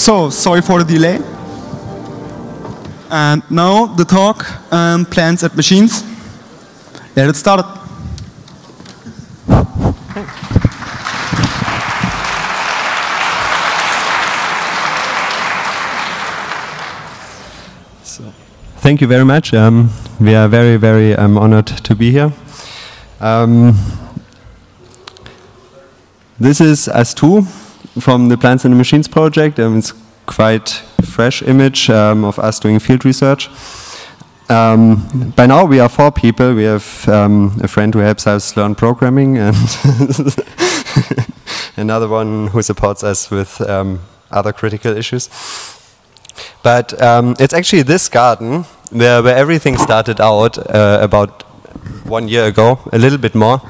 So, sorry for the delay. And now the talk, plants and machines. Let's get started. Thank you very much. We are very, very honored to be here. This is us too from the Plants and Machines project. It's quite fresh image of us doing field research. By now we are 4 people. We have a friend who helps us learn programming and another one who supports us with other critical issues. But it's actually this garden where everything started out about 1 year ago, a little bit more.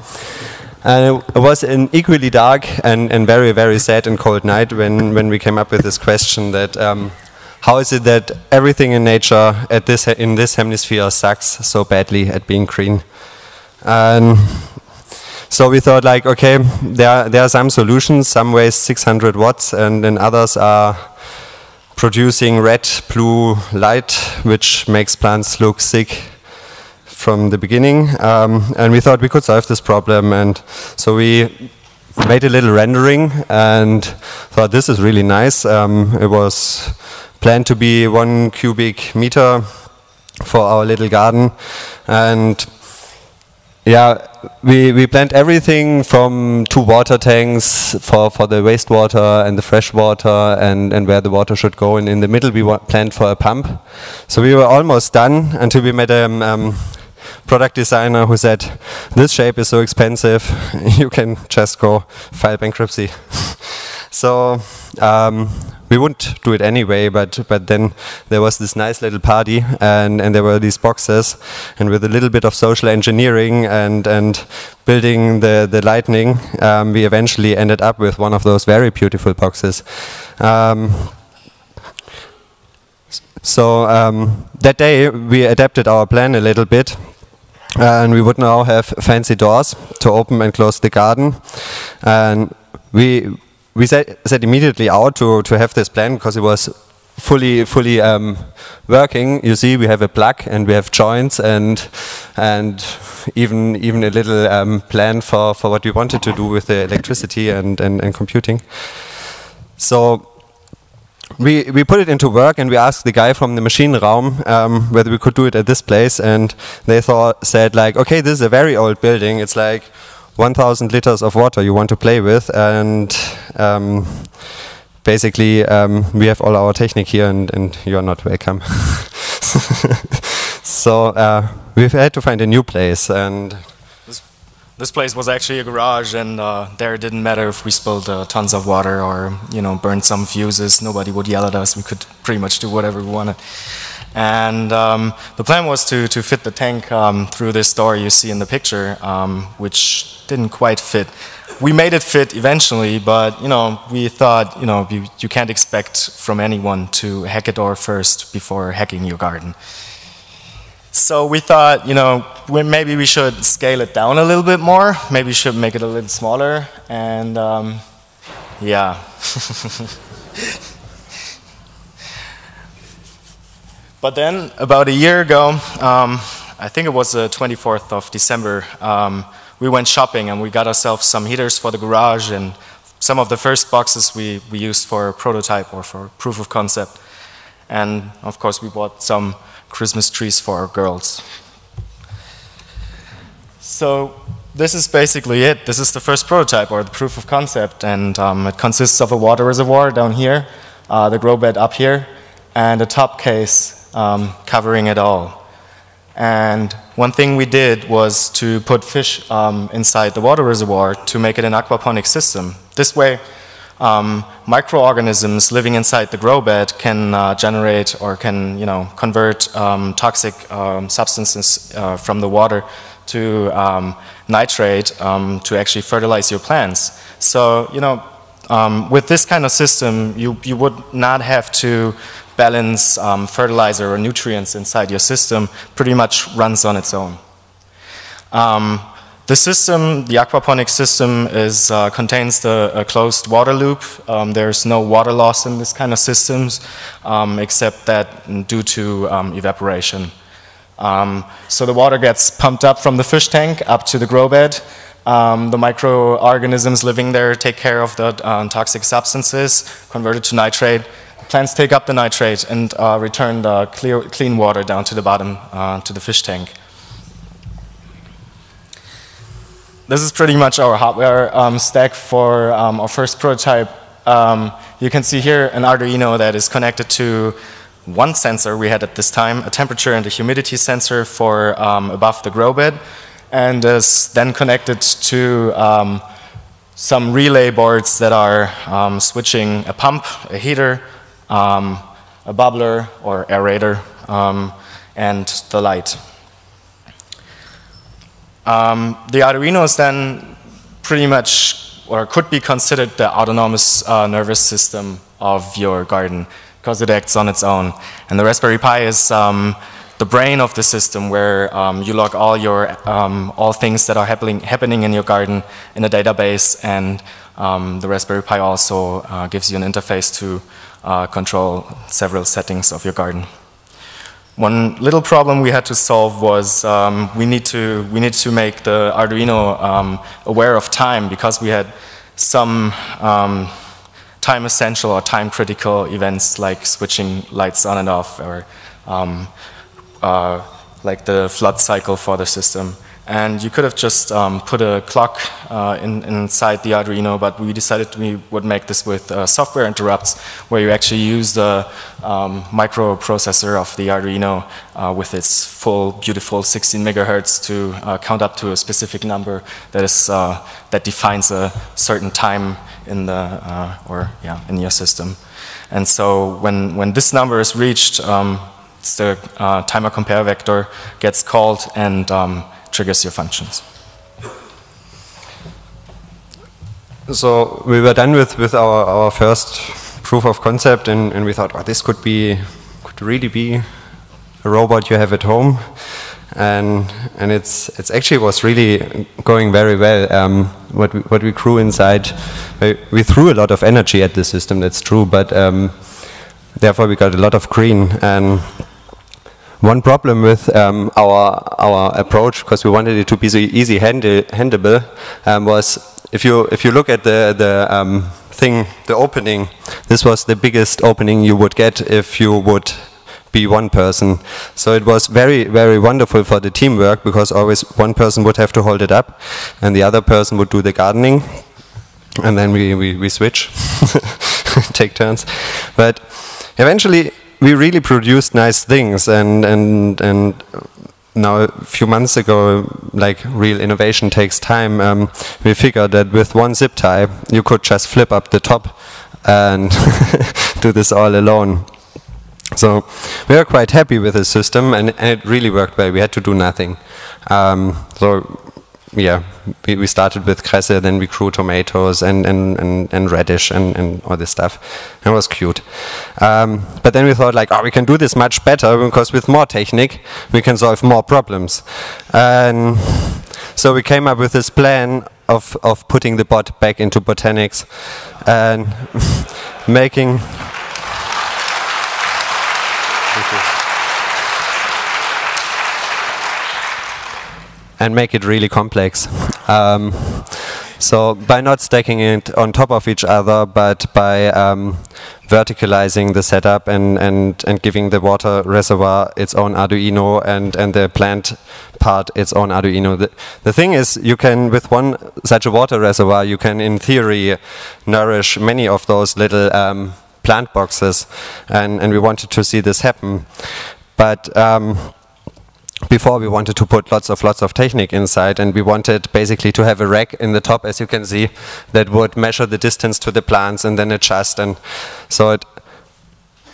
And it was an equally dark and very, very sad and cold night when we came up with this question that how is it that everything in nature in this hemisphere sucks so badly at being green? And so we thought, like, okay, there are some solutions. Some waste 600 watts, and then others are producing red, blue light, which makes plants look sick from the beginning. And we thought we could solve this problem, and so we made a little rendering and thought this is really nice. It was planned to be 1 cubic meter for our little garden, and yeah, we planned everything from 2 water tanks for the wastewater and the fresh water and where the water should go. And in the middle we planned for a pump. So we were almost done until we met a product designer who said, this shape is so expensive, you can just go file bankruptcy. So we wouldn't do it anyway, but then there was this nice little party, and there were these boxes, and with a little bit of social engineering and building the lightning, we eventually ended up with one of those very beautiful boxes. So that day we adapted our plan a little bit, and we would now have fancy doors to open and close the garden. And we set immediately out to have this plan because it was fully working. You see, we have a plug and we have joints and even a little plan for what we wanted to do with the electricity and computing. So we put it into work, and we asked the guy from the machine realm whether we could do it at this place, and they said like, okay, this is a very old building. It's like 1,000 liters of water you want to play with, and basically we have all our technique here, and you are not welcome. So we've had to find a new place, and this place was actually a garage, and there it didn't matter if we spilled tons of water or burned some fuses. Nobody would yell at us. We could pretty much do whatever we wanted. And the plan was to fit the tank through this door you see in the picture, which didn't quite fit. We made it fit eventually, but we thought you can't expect from anyone to hack a door first before hacking your garden. So we thought maybe we should scale it down a little bit more. Maybe we should make it a little smaller, and yeah. But then, about a year ago, I think it was the 24th of December, we went shopping and we got ourselves some heaters for the garage and some of the first boxes we used for prototype or for proof of concept. And of course we bought some Christmas trees for our girls. So this is basically it. This is the first prototype or the proof of concept, and it consists of a water reservoir down here, the grow bed up here, and a top case covering it all. And one thing we did was to put fish inside the water reservoir to make it an aquaponic system. This way, microorganisms living inside the grow bed can generate or can convert toxic substances from the water to nitrate to actually fertilize your plants. So with this kind of system, you would not have to balance fertilizer or nutrients inside your system. Pretty much runs on its own. The system, the aquaponic system, contains a closed water loop. There's no water loss in this kind of systems, except that due to evaporation. So the water gets pumped up from the fish tank up to the grow bed. The microorganisms living there take care of the toxic substances, convert it to nitrate. Plants take up the nitrate and return the clean water down to the bottom, to the fish tank. This is pretty much our hardware stack for our first prototype. You can see here an Arduino that is connected to one sensor we had at this time, a temperature and a humidity sensor for above the grow bed, and is then connected to some relay boards that are switching a pump, a heater, a bubbler or aerator, and the light. The Arduino is then pretty much, or could be considered, the autonomous nervous system of your garden, because it acts on its own. And the Raspberry Pi is the brain of the system, where you log all things that are happening in your garden in a database, and the Raspberry Pi also gives you an interface to control several settings of your garden. One little problem we had to solve was we need to make the Arduino aware of time, because we had some time essential or time critical events like switching lights on and off, or like the flood cycle for the system. And you could have just put a clock inside the Arduino, but we decided we would make this with software interrupts, where you actually use the microprocessor of the Arduino with its full, beautiful 16 megahertz to count up to a specific number that defines a certain time in in your system. And so when this number is reached, the timer compare vector gets called and triggers your functions. So we were done with our first proof of concept, and we thought, oh, this could really be a robot you have at home, and it's actually was really going very well. What we grew inside, we threw a lot of energy at the system. That's true, but therefore we got a lot of green. And one problem with our approach, because we wanted it to be so easy handleable, was if you look at the opening, this was the biggest opening you would get if you would be one person. So it was very, very wonderful for the teamwork, because always one person would have to hold it up and the other person would do the gardening, and then we switch, take turns. But eventually we really produced nice things, and now a few months ago, like real innovation takes time, we figured that with one zip tie you could just flip up the top and do this all alone. So we are quite happy with the system, and it really worked well. We had to do nothing. So yeah, we started with Kresse, then we grew tomatoes and radish and all this stuff. It was cute. But then we thought, like, oh, we can do this much better, because with more technique we can solve more problems. And so we came up with this plan of putting the bot back into botanics and making make it really complex. So by not stacking it on top of each other, but by verticalizing the setup and giving the water reservoir its own Arduino and the plant part its own Arduino. The thing is, you can, with one such a water reservoir, you can in theory nourish many of those little plant boxes, and we wanted to see this happen. But before we wanted to put lots of technique inside, and we wanted basically to have a rack in the top, as you can see, that would measure the distance to the plants and then adjust. And so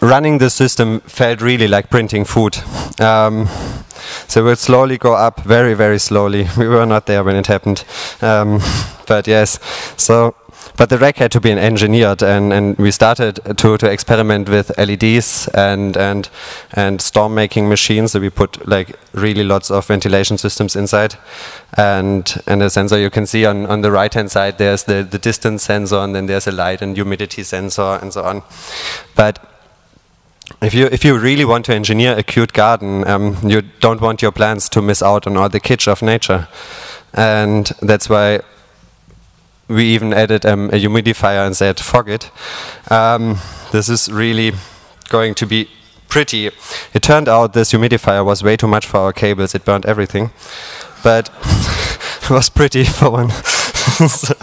running the system felt really like printing food. So it would slowly go up, very, very slowly. We were not there when it happened. But yes, so but the rack had to be engineered, and we started to experiment with LEDs and storm making machines. So we put like really lots of ventilation systems inside, and the sensor you can see on the right hand side. There's the distance sensor, and then there's a light and humidity sensor, and so on. But if you really want to engineer a cute garden, you don't want your plants to miss out on all the kitsch of nature, and that's why we even added a humidifier and said, "Fog it. This is really going to be pretty." It turned out this humidifier was way too much for our cables. It burned everything, but it was pretty for one. So,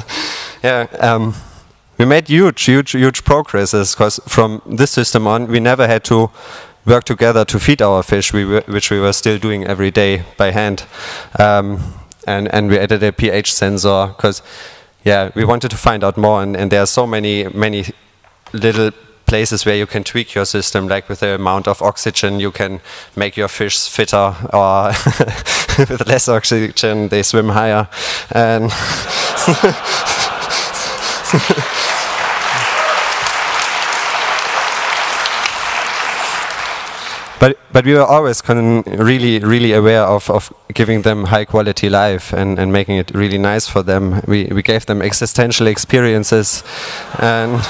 yeah. We made huge progresses, because from this system on, we never had to work together to feed our fish, which we were still doing every day by hand. And we added a pH sensor, because we wanted to find out more, and there are so many little places where you can tweak your system, like with the amount of oxygen you can make your fish fitter, or with less oxygen they swim higher. And But we were always really aware of giving them high quality life and making it really nice for them. We gave them existential experiences, and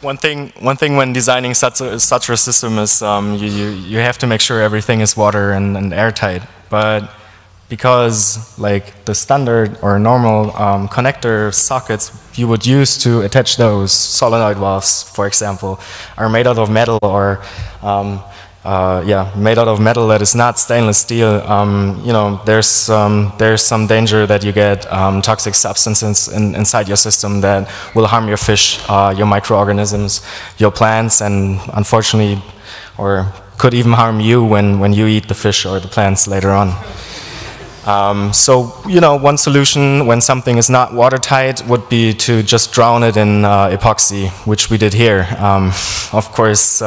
one thing when designing such a system is you have to make sure everything is water and airtight. But because like the standard or normal connector sockets you would use to attach those solenoid valves, for example, are made out of metal, or made out of metal that is not stainless steel, you know, there's some danger that you get toxic substances inside your system that will harm your fish, your microorganisms, your plants, and unfortunately, or could even harm you when you eat the fish or the plants later on. So, you know, one solution when something is not watertight would be to just drown it in epoxy, which we did here. Of course,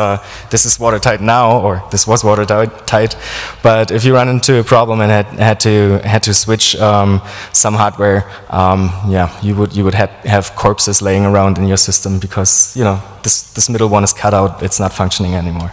this is watertight now, or this was watertight, but if you run into a problem and had to switch some hardware, you would have corpses laying around in your system, because, you know, this middle one is cut out, it's not functioning anymore.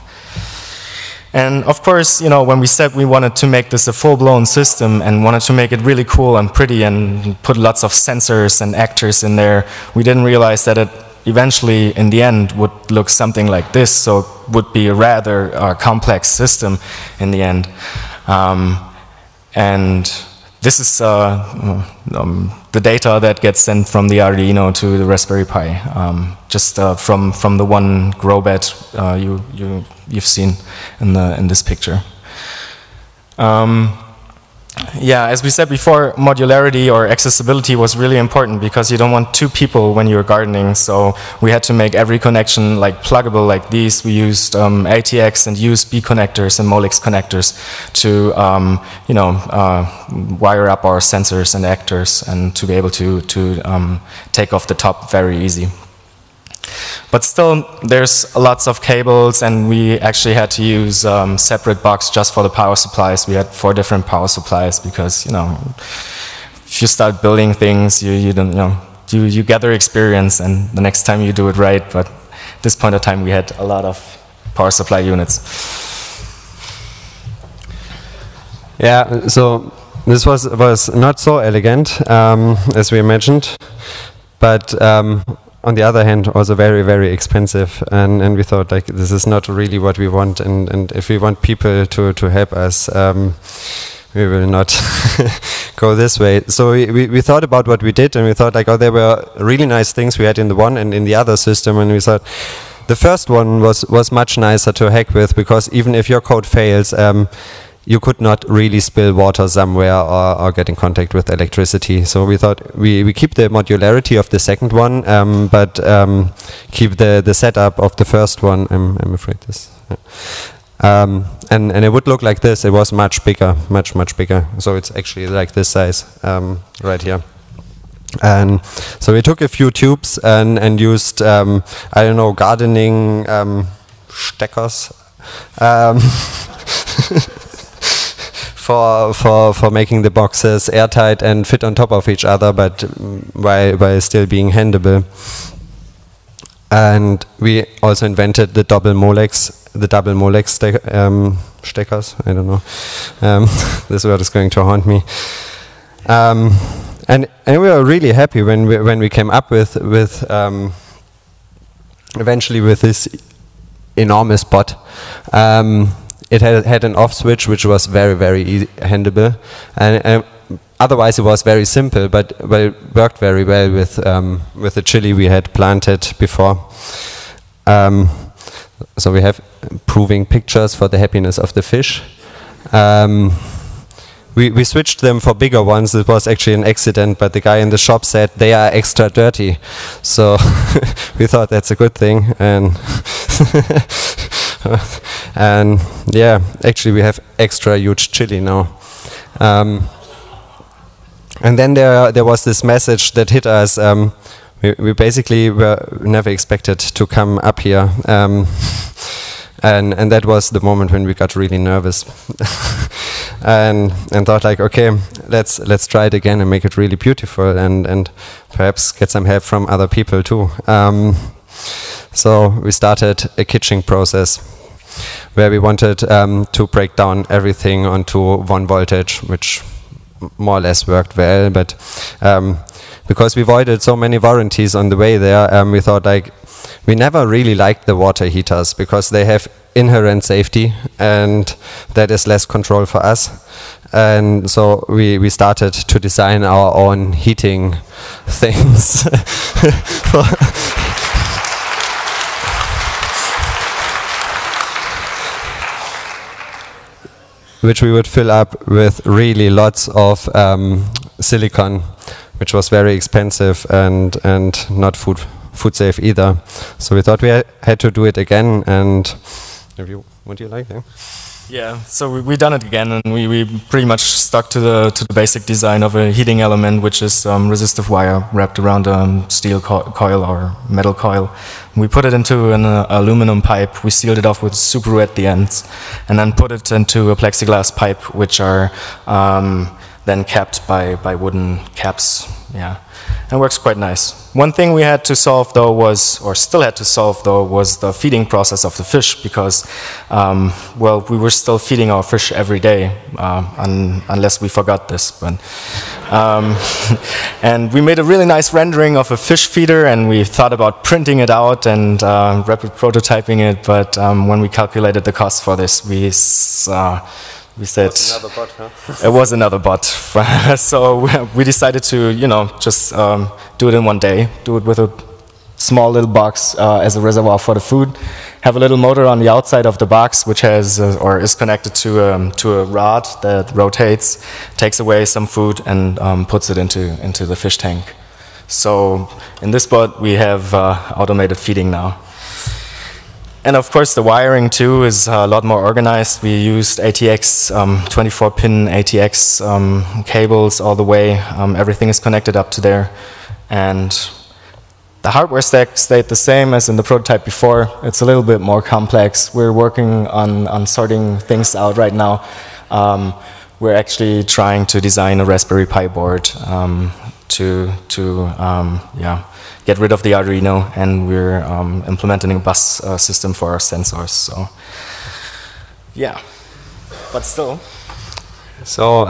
And of course, you know, when we said we wanted to make this a full-blown system and wanted to make it really cool and pretty and put lots of sensors and actors in there, we didn't realize that it eventually, in the end, would look something like this. So it would be a rather complex system in the end. And this is the data that gets sent from the Arduino to the Raspberry Pi, just from the one grow bed you've seen in this picture. Yeah, as we said before, modularity or accessibility was really important, because you don't want two people when you're gardening. So we had to make every connection like pluggable like these. We used ATX and USB connectors and Molex connectors to you know, wire up our sensors and actors, and to be able to take off the top very easy. But still, there's lots of cables, and we actually had to use separate box just for the power supplies. We had 4 different power supplies, because, you know, if you start building things, you don't, you know, you gather experience, and the next time you do it right. But at this point of time, we had a lot of power supply units. Yeah, so this was not so elegant as we imagined, but on the other hand, also very, very expensive, and we thought, like, this is not really what we want, and if we want people to help us, we will not go this way. So we thought about what we did, and we thought, like, oh, there were really nice things we had in the one and in the other system, and we thought the first one was much nicer to hack with, because even if your code fails, you could not really spill water somewhere or get in contact with electricity. So we thought we keep the modularity of the second one, but keep the setup of the first one. I'm afraid this. And it would look like this. It was much bigger, much bigger. So it's actually like this size right here. And so we took a few tubes and used, I don't know, gardening steckers. for making the boxes airtight and fit on top of each other, but while still being handleable. And we also invented the double Molex steckers. I don't know. This word is going to haunt me. And we were really happy when we came up with eventually with this enormous bot. It had an off switch which was very handleable, and otherwise it was very simple, but it worked very well with the chili we had planted before. So we have proving pictures for the happiness of the fish. We switched them for bigger ones. It was actually an accident, but the guy in the shop said they are extra dirty. So we thought that's a good thing. And yeah, actually we have extra huge chili now. And then there was this message that hit us. We basically were never expected to come up here. And that was the moment when we got really nervous. and thought like, okay, let's try it again and make it really beautiful, and perhaps get some help from other people too. So we started a kitching process where we wanted to break down everything onto 1 voltage, which more or less worked well, but because we avoided so many warranties on the way there, we thought like, we never really liked the water heaters because they have inherent safety, and that is less control for us. And so we started to design our own heating things. Which we would fill up with really lots of silicon, which was very expensive and not food safe either. So we thought we had to do it again. And would you like that? Yeah, so we done it again, and we pretty much stuck to the basic design of a heating element, which is resistive wire wrapped around a steel coil or metal coil. We put it into an aluminum pipe. We sealed it off with super at the ends, and then put it into a plexiglass pipe, which are then capped by wooden caps. Yeah, and works quite nice. One thing we had to solve though was, or still had to solve though, was the feeding process of the fish, because well, we were still feeding our fish every day, unless we forgot this. But and we made a really nice rendering of a fish feeder, and we thought about printing it out and rapid prototyping it. But when we calculated the cost for this, we said it was another bot, huh? It was another bot. So we decided to, just do it in one day. Do it with a small little box as a reservoir for the food. Have a little motor on the outside of the box, which has or is connected to a rod that rotates, takes away some food, and puts it into the fish tank. So in this bot we have automated feeding now. And of course the wiring too is a lot more organized. We used ATX, 24-pin ATX cables all the way. Everything is connected up to there. And the hardware stack stayed the same as in the prototype before. It's a little bit more complex. We're working on sorting things out right now. We're actually trying to design a Raspberry Pi board to get rid of the Arduino, and we're implementing a bus system for our sensors. So, yeah, but still. So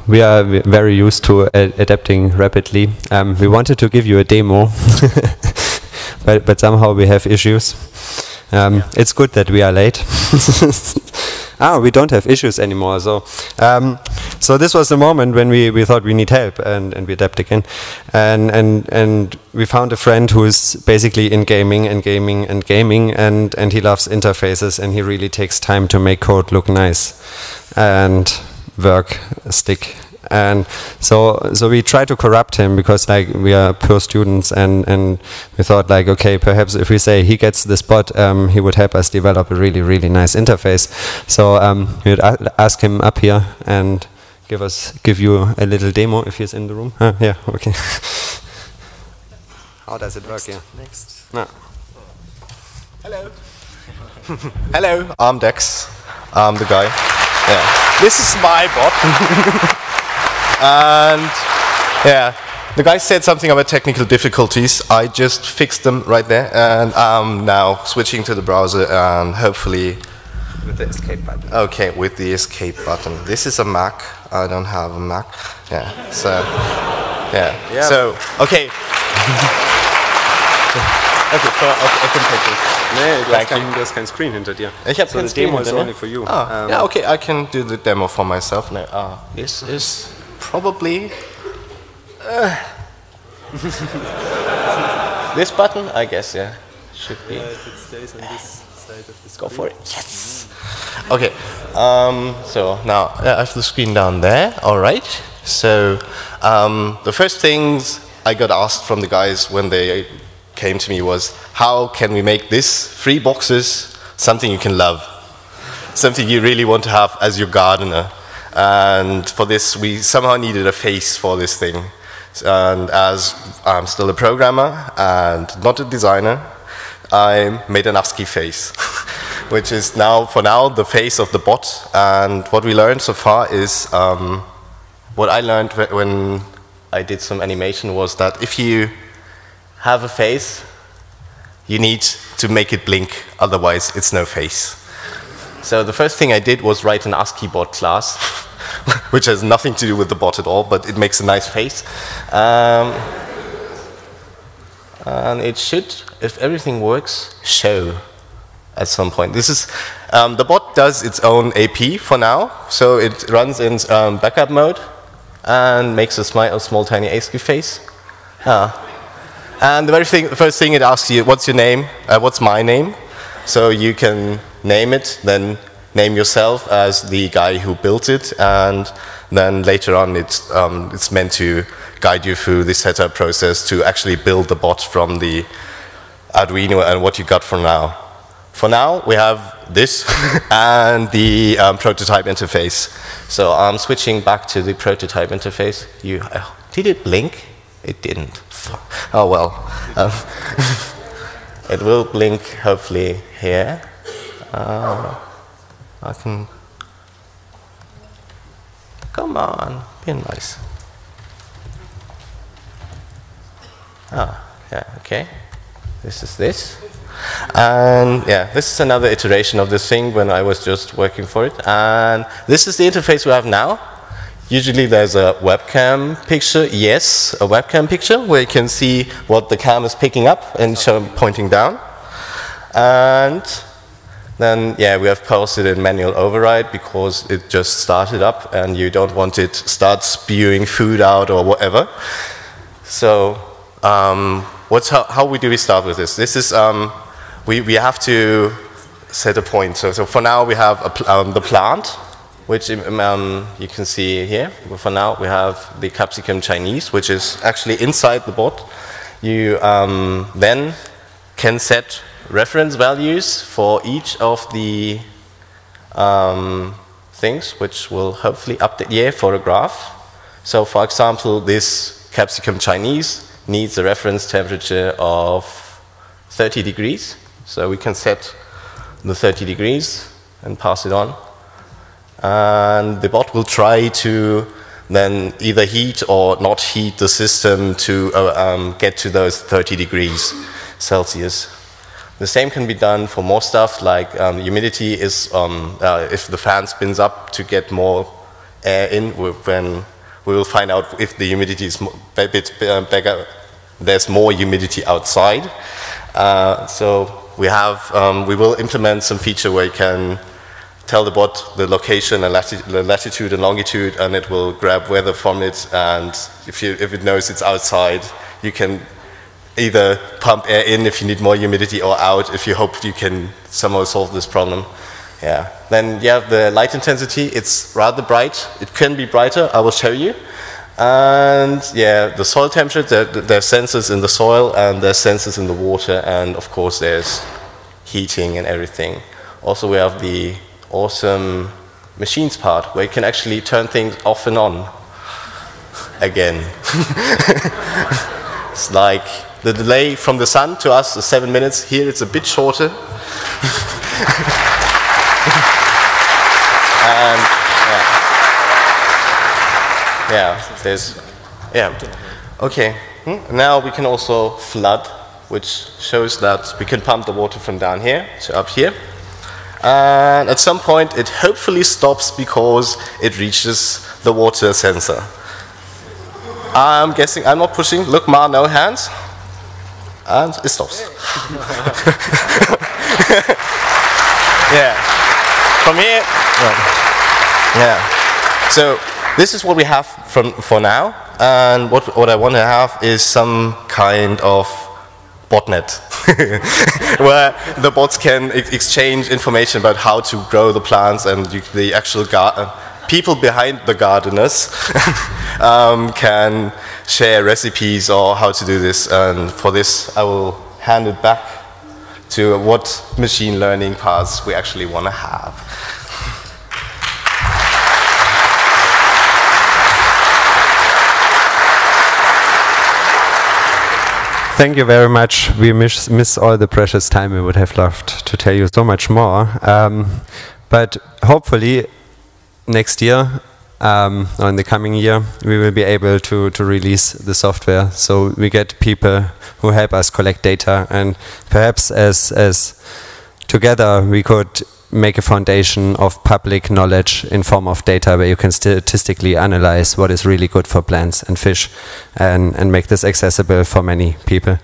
we are very used to adapting rapidly. We wanted to give you a demo, but somehow we have issues. It's good that we are late. We don't have issues anymore. So this was the moment when we thought we need help, and we adapt again, and we found a friend who is basically in gaming, and he loves interfaces, and he really takes time to make code look nice and work stick. And so we try to corrupt him, because like we are poor students, and we thought like, okay, perhaps if we say he gets the spot, he would help us develop a really nice interface. So we would ask him up here and give you a little demo if he's in the room. Yeah, okay. How does it work? Yeah. Next. No. Hello. Hello, I'm Dex. I'm the guy. Yeah. This is my bot. And yeah, the guy said something about technical difficulties. I just fixed them right there, and I'm now switching to the browser and hopefully with the escape button. Okay, with the escape button. This is a Mac. I don't have a Mac. Yeah. So yeah. So okay. Okay, so I can take this. Nee, du hast kein Screen hinter dir. Ich habe kein Screen Demo hinter is mir. only for you. Yeah, okay, I can do the demo for myself now. This is probably this button, I guess. Yeah, should be. If it stays on this side of the Let's go for it. Yes. Okay. So now I have the screen down there. All right. So the first things I got asked from the guys when they came to me was, how can we make this 3 boxes something you can love, something you really want to have as your gardener? And for this, we somehow needed a face for this thing. And as I'm still a programmer and not a designer, I made an ASCII face, which is now, for now, the face of the bot. And what we learned so far is, what I learned when I did some animation was that if you have a face, you need to make it blink, otherwise it's no face. So the first thing I did was write an ASCII bot class, which has nothing to do with the bot at all, but it makes a nice face. And it should, if everything works, show at some point. This is, the bot does its own AP for now, so it runs in backup mode and makes a small tiny ASCII face. And the first thing it asks you, what's your name? What's my name? So you can name it, then name yourself as the guy who built it, and then later on it's meant to guide you through the setup process to actually build the bot from the Arduino and what you got for now. For now, we have this and the prototype interface. So I'm switching back to the prototype interface. Did it blink? It didn't. Oh well. It will blink hopefully here. I can. Come on, be nice. Yeah, okay. This is this. And yeah, this is another iteration of this thing when I was just working for it. And this is the interface we have now. Usually there's a webcam picture, yes, a webcam picture where you can see what the cam is picking up and pointing down. And then, yeah, we have posted in manual override because it just started up and you don't want it to start spewing food out or whatever. So, how do we start with this? This is, we have to set a point. So for now we have the plant, which you can see here. But for now we have the capsicum Chinese, which is actually inside the bot. You then can set reference values for each of the things, which will hopefully update for a graph. So for example, this capsicum Chinese needs a reference temperature of 30 degrees. So we can set the 30 degrees and pass it on. And the bot will try to then either heat or not heat the system to get to those 30 degrees Celsius. The same can be done for more stuff, like humidity is, if the fan spins up to get more air in, when we will find out if the humidity is a bit bigger, there's more humidity outside. So we will implement some feature where you can tell the bot the location and the latitude and longitude, and it will grab weather from it. And if it knows it's outside, you can either pump air in if you need more humidity, or out if you hope you can somehow solve this problem. Yeah. Then you have the light intensity. It's rather bright. It can be brighter. I will show you. And yeah, the soil temperature. There's sensors in the soil and there's sensors in the water, and of course there's heating and everything. Also, we have the awesome machines part where you can actually turn things off and on again. It's like the delay from the sun to us is 7 minutes. Here it's a bit shorter. And okay. Now we can also flood, which shows that we can pump the water from down here to up here. And at some point it hopefully stops because it reaches the water sensor. I'm guessing, I'm not pushing, look Ma, no hands. And it stops. Yeah. From here, yeah. So this is what we have for now. And what I want to have is some kind of botnet where the bots can exchange information about how to grow the plants, and the actual people behind the gardeners can share recipes or how to do this. And for this, I will hand it back to what machine learning paths we actually want to have. Thank you very much. We miss all the precious time. We would have loved to tell you so much more. But hopefully next year, or in the coming year, we will be able to release the software. So we get people who help us collect data, and perhaps as together we could make a foundation of public knowledge in form of data where you can statistically analyze what is really good for plants and fish, and make this accessible for many people.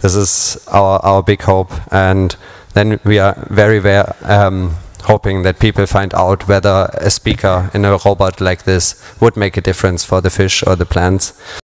This is our big hope, and then we are very hoping that people find out whether a speaker in a robot like this would make a difference for the fish or the plants.